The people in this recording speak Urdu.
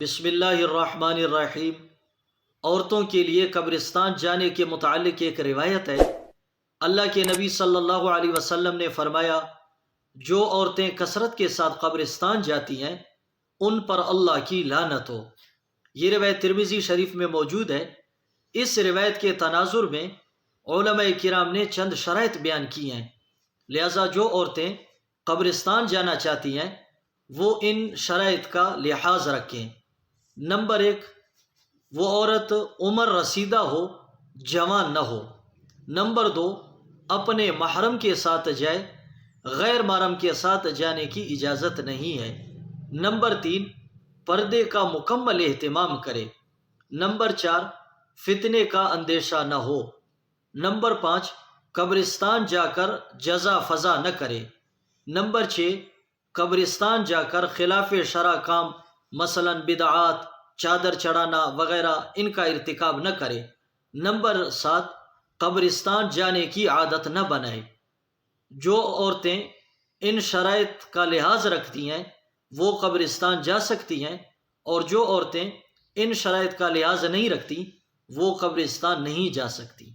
بسم اللہ الرحمن الرحیم۔ عورتوں کے لیے قبرستان جانے کے متعلق ایک روایت ہے۔ اللہ کے نبی صلی اللہ علیہ وسلم نے فرمایا، جو عورتیں کثرت کے ساتھ قبرستان جاتی ہیں ان پر اللہ کی لعنت ہو۔ یہ روایت ترمذی شریف میں موجود ہے۔ اس روایت کے تناظر میں علماء کرام نے چند شرائط بیان کی ہیں، لہذا جو عورتیں قبرستان جانا چاہتی ہیں وہ ان شرائط کا لحاظ رکھیں۔ نمبر 1، وہ عورت عمر رسیدہ ہو، جوان نہ ہو۔ نمبر 2، اپنے محرم کے ساتھ جائے، غیر محرم کے ساتھ جانے کی اجازت نہیں ہے۔ نمبر 3، پردے کا مکمل اہتمام کرے۔ نمبر 4، فتنے کا اندیشہ نہ ہو۔ نمبر 5، قبرستان جا کر جزا فضا نہ کرے۔ نمبر 6، قبرستان جا کر خلاف شرع کام مثلا بدعات، چادر چڑھانا وغیرہ ان کا ارتکاب نہ کرے۔ نمبر 7، قبرستان جانے کی عادت نہ بنائے۔ جو عورتیں ان شرائط کا لحاظ رکھتی ہیں وہ قبرستان جا سکتی ہیں، اور جو عورتیں ان شرائط کا لحاظ نہیں رکھتی وہ قبرستان نہیں جا سکتی۔